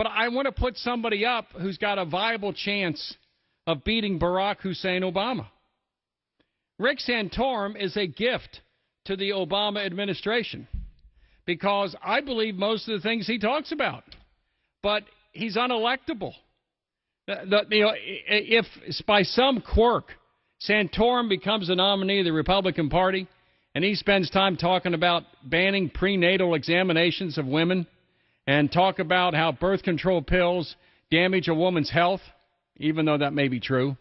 But I want to put somebody up who's got a viable chance of beating Barack Hussein Obama. Rick Santorum is a gift to the Obama administration because I believe most of the things he talks about. But he's unelectable. If by some quirk Santorum becomes a nominee of the Republican Party and he spends time talking about banning prenatal examinations of women and talk about how birth control pills damage a woman's health, even though that may be true,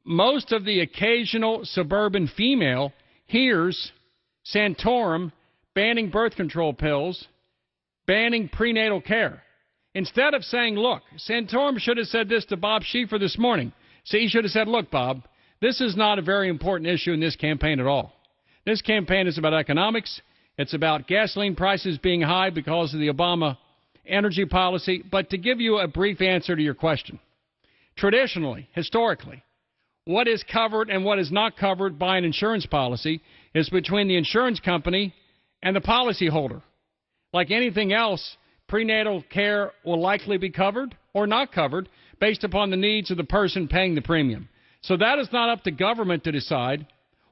most of the occasional suburban female hears Santorum banning birth control pills, banning prenatal care. Instead of saying, look, Santorum should have said this to Bob Schieffer this morning. See, he should have said, look, Bob, this is not a very important issue in this campaign at all. This campaign is about economics. It's about gasoline prices being high because of the Obama energy policy. But to give you a brief answer to your question, traditionally, historically, what is covered and what is not covered by an insurance policy is between the insurance company and the policyholder. Like anything else, prenatal care will likely be covered or not covered based upon the needs of the person paying the premium. So that is not up to government to decide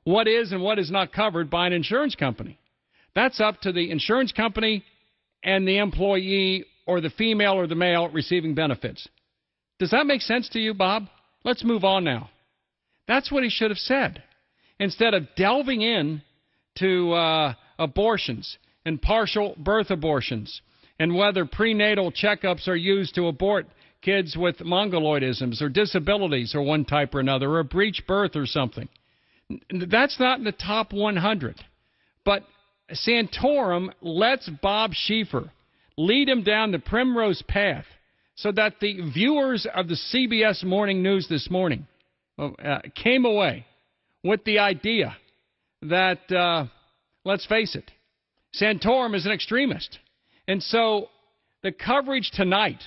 what is and what is not covered by an insurance company. That's up to the insurance company and the employee or the female or the male receiving benefits. Does that make sense to you, Bob? Let's move on now. That's what he should have said. Instead of delving in to abortions and partial birth abortions and whether prenatal checkups are used to abort kids with mongoloidisms or disabilities or one type or another, or a breech birth or something. That's not in the top 100. But Santorum lets Bob Schieffer lead him down the primrose path so that the viewers of the CBS Morning News this morning came away with the idea that, let's face it, Santorum is an extremist. And so the coverage tonight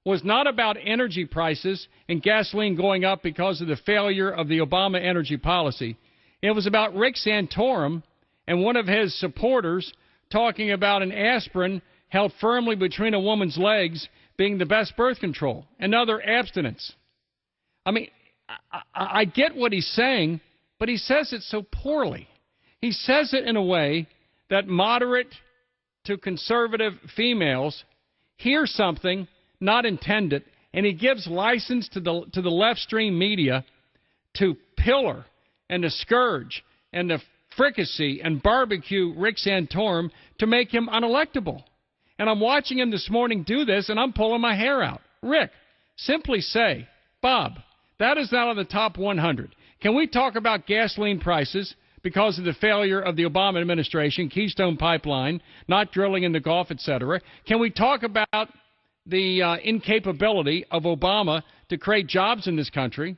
was not about energy prices and gasoline going up because of the failure of the Obama energy policy. It was about Rick Santorum and one of his supporters talking about an aspirin held firmly between a woman's legs being the best birth control and other abstinence. I mean, I get what he's saying, but he says it so poorly. He says it in a way that moderate to conservative females hear something not intended, and he gives license to the left-stream media to pillar and to scourge and to fricassee and barbecue Rick Santorum to make him unelectable. And I'm watching him this morning do this, and I'm pulling my hair out. Rick, simply say, Bob, that is not on the top 100. Can we talk about gasoline prices because of the failure of the Obama administration, Keystone Pipeline, not drilling in the Gulf, etc.? Can we talk about the incapability of Obama to create jobs in this country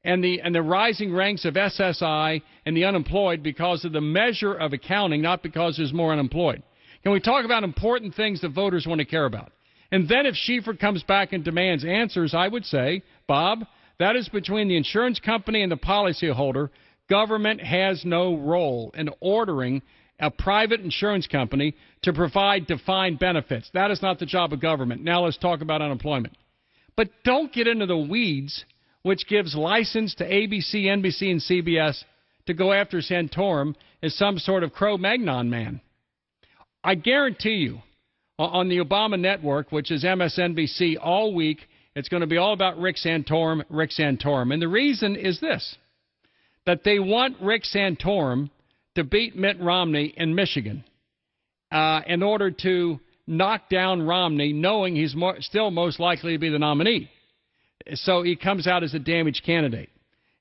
and the rising ranks of SSI and the unemployed because of the measure of accounting, not because there's more unemployed? Can we talk about important things that voters want to care about? And then if Schieffer comes back and demands answers, I would say, Bob, that is between the insurance company and the policyholder. Government has no role in ordering a private insurance company to provide defined benefits. That is not the job of government. Now let's talk about unemployment. But don't get into the weeds, which gives license to ABC, NBC, and CBS to go after Santorum as some sort of Cro-Magnon man. I guarantee you, on the Obama network, which is MSNBC, all week, it's going to be all about Rick Santorum, Rick Santorum. And the reason is this, that they want Rick Santorum to beat Mitt Romney in Michigan in order to knock down Romney, knowing he's still most likely to be the nominee. So he comes out as a damaged candidate.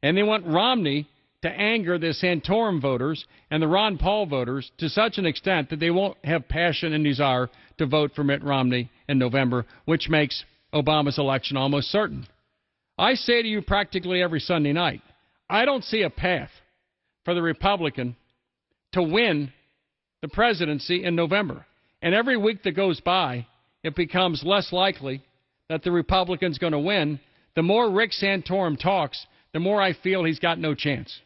And they want Romney to anger the Santorum voters and the Ron Paul voters to such an extent that they won't have passion and desire to vote for Mitt Romney in November, which makes Obama's election almost certain. I say to you practically every Sunday night, I don't see a path for the Republican to win the presidency in November. And every week that goes by, it becomes less likely that the Republican's going to win. The more Rick Santorum talks, the more I feel he's got no chance.